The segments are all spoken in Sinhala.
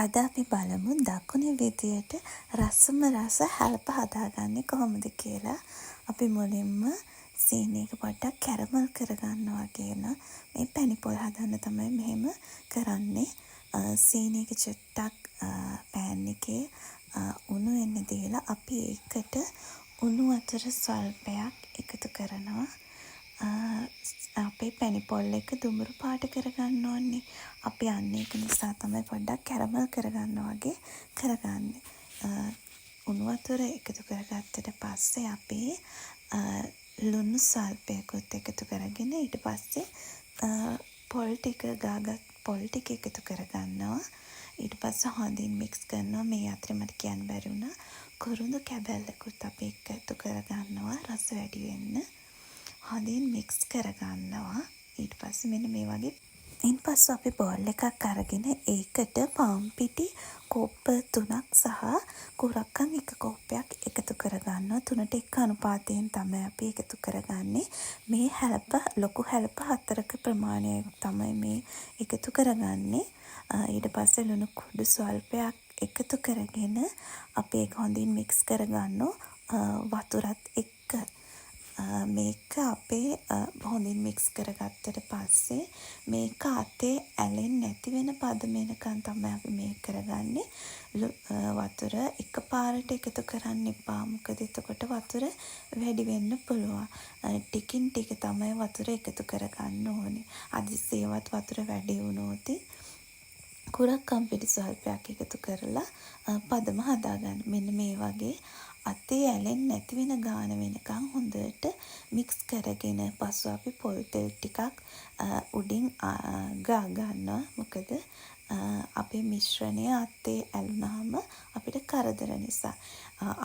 අද අපි බලමු දකුණේ විදියට රසම රස හැලප හදාගන්නේ කොහොමද කියලා. අපි මුලින්ම සීනි එක පොඩ්ඩක් කැරමල් කරගන්නවා කියන මේ පැණි පොල් හදන්න තමයි මෙහෙම කරන්නේ. සීනි එක චුට්ටක් පෑන් එකේ උණු වෙන්න දීලා අපි ඒකට උණු වතුර ස්වල්පයක් එකතු කරනවා. අපේ පැණි පොල් එක දුඹුරු පාට කරගන්න ඕනේ. අපි අන්න ඒක නිසා තමයි පොඩ්ඩක් කැරමල් කරගන්නවා වගේ කරගන්නේ. උණු වතුර එකතු කරගත්තට පස්සේ අපි ලුණු සල්පයකුත් එකතු කරගෙන ඊට පස්සේ පොල් ටික ගාගත් පොල් ටික එකතු කරගන්නවා. ඊට පස්සේ හොඳින් මික්ස් කරනවා. මේ අතරේ මට කියන්න බැරි වුණා කුරුඳු කැබැල්ලකුත් අපි එකතු කරගන්නවා රස වැඩි වෙන්න. හොඳින් මික්ස් කරගන්නවා. ඊට පස්සේ මෙන්න මේ වගේ ඉන්පස්සේ අපි බෝල් එකක් අරගෙන ඒකට පාන් පිටි කෝප්ප 3ක් සහ කුරක්කන් 1 කෝප්පයක් එකතු කරගන්නවා. 3ට 1 අනුපාතයෙන් තමයි අපි එකතු කරගන්නේ. මේ හැලප ලොකු හැලප 4ක ප්‍රමාණයක් තමයි මේ එකතු කරගන්නේ. ඊට පස්සේ ලුණු කුඩු ස්වල්පයක් එකතු කරගෙන අපි ඒක හොඳින් මික්ස් කරගන්නවා වතුරත් එක්ක. මේක අපේ හොඳින් මික්ස් කරගත්තට පස්සේ මේක අතේ ඇලෙන්නේ නැති වෙන පදම වෙනකන් තමයි අපි මේක කරගන්නේ. වතුර එකපාරට එකතු කරන්න එපා. මොකද එතකොට වතුර වැඩි වෙන්න පුළුවන්. ටිකින් ටික තමයි වතුර එකතු කරගන්න ඕනේ. අදිසියවත් වතුර වැඩි වුණොත් කුරක්කම් පිටි ස්වල්පයක් එකතු කරලා පදම හදාගන්න. මෙන්න මේ වගේ අතේ ඇලෙන්නේ නැති වෙන ගාන වෙනකන් හොඳට මික්ස් කරගෙන පස්සෙ අපි පොල් තෙල් ටිකක් උඩින් ගා ගන්නවා. මොකද අපේ මිශ්‍රණය අතේ ඇලුනහම අපිට කරදර නිසා.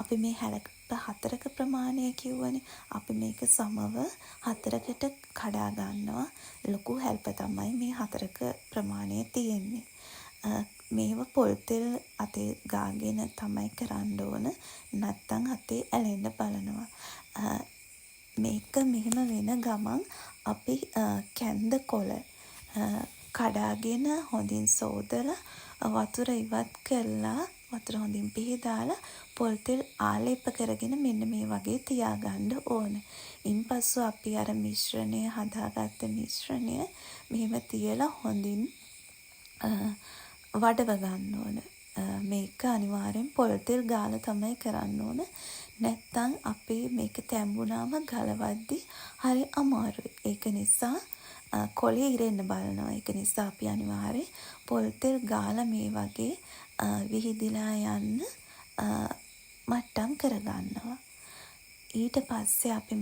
අපි මේ හැලප 4ක ප්‍රමාණය කිව්වනේ. අපි මේක සමව 4කට කඩා ගන්නවා. ලොකු හැලප තමයි මේ 4ක ප්‍රමාණය තියෙන්නේ. මේව පොල් තෙල් අතේ ගාගෙන තමයි කරන්න ඕන. නැත්තම් අතේ ඇලෙන්න බලනවා. මේක මෙහෙම වෙන ගමන් අපි කැන්ද කොළ කඩාගෙන හොඳින් සෝදලා වතුර ඉවත් කරලා වතුර හොඳින් පිහදාලා පොල් තෙල් ආලේප කරගෙන මෙන්න මේ වගේ තියාගන්න ඕන. ඉන්පස්සෙ අපි අර මිශ්‍රණය හදාගත්ත මිශ්‍රණය මෙහෙම තියලා හොඳින් වඩව ගන්න ඕන. මේක අනිවාර්යෙන් පොල් තෙල් ගාලා තමයි කරන්න ඕන. නැත්තම් අපි මේක තැඹුණාම ගලවද්දි හරි අමාරුයි. ඒක නිසා කොළේ ඉරෙන්න බලනවා. ඒක නිසා අපි අනිවාර්යෙන් පොල් තෙල් ගාලා මේ වගේ විහිදිලා යන්න මට්ටම් කරගන්නවා. ඊට පස්සේ අපි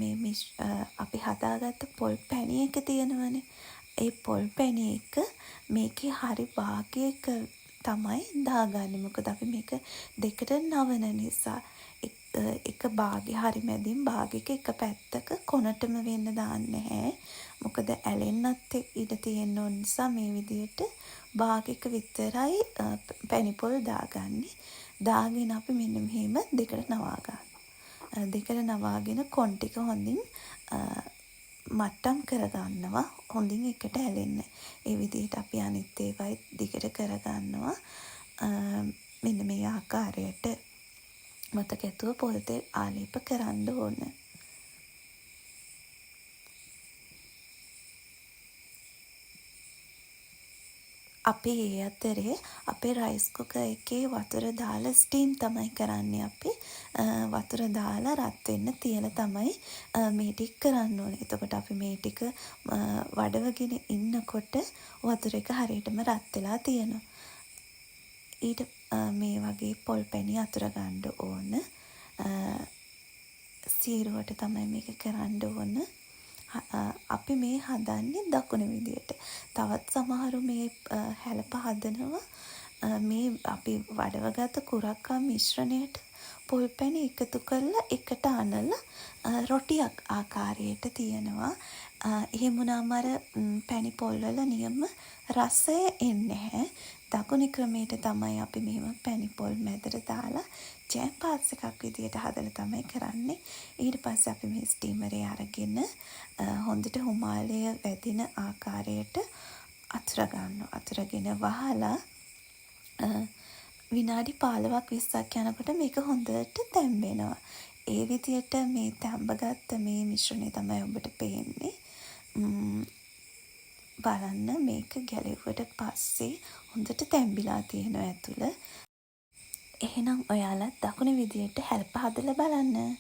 අපි හදාගත්ත පොල් පැණි එක තියෙනවනේ. ඒ පොල් පැණි එක මේකේ හරි භාගයක තමයි දාගන්නේ. මොකද අපි මේක දෙකට නවන නිසා එක භාගෙ හරි මැදින් භාගයක එක පැත්තක කොනටම වෙන්න දාන්නේ නැහැ. මොකද ඇලෙන්නත් ඉඩ තියෙන නිසා මේ විදිහට භාගයක විතරයි පැණි පොල් දාගන්නේ. දාගෙන අපි මෙන්න මෙහෙම දෙකට නවා ගන්නවා. දෙකට නවාගෙන කොන් ටික හොඳින් මට්ටම් කරගන්නවා. හොඳින් එකට ඇලෙන්න. ඒ විදිහට අපි අනිත් ඒවායි දිගට කරගන්නවා. මෙන්න මේ ආකාරයට මතක ඇතුව පොල් තෙල් ආලේප කරන්න ඕන. අපි ඒ අතරේ අපේ රයිස් කුකර් එකේ වතුර දාලා ස්ටීම් තමයි කරන්නේ අපි. වතුර දාලා රත් වෙන්න තියලා තමයි මේ ටික කරන්න ඕනේ. එතකොට අපි මේ ටික වඩවගෙන ඉන්නකොට වතුර එක හරියටම රත් වෙලා තියෙනවා. ඊට මේ වගේ පොල් පැණි අතුර ගන්න ඕන. සීරුවට තමයි මේක කරන්න ඕන. අපි මේ හදන්නේ දකුණු විදියට. තවත් සමහරු මේ හැලප හදනවා මේ අපි වඩවගත්ත කුරක්කා මිශ්‍රණයට පොල් පැණි එකතු කරලා එකට අනලා රොටියක් ආකාරයට තියෙනවා. එහෙම වුණාම අර පැණි පොල් වල නියම රසය එන්නේ නැහැ. දකුණු ක්‍රමයට තමයි අපි මෙහෙම පැණි පොල් මැදට දාලා ජෑම් පාට්ස් එකක් විදියට හදලා තමයි කරන්නේ. ඊට පස්සේ අපි මේ ස්ටීමරේ අරගෙන හොඳට හුමාලය වැදින ආකාරයට අතුර ගන්නවා. අතුරගෙන වහලා විනාඩි 15ක් 20ක් යනකොට මේක හොඳට තැම්බෙනවා. ඒ විදියට මේ තැම්බගත්ත මේ මිශ්‍රණය තමයි ඔබට පේන්නේ. බලන්න මේක ගැලෙව්වට පස්සේ හොඳට තැම්බිලා තියෙනවා ඇතුළ. එහෙනම් ඔයාලත් දකුණු විදියට හැල්ප හදලා බලන්න.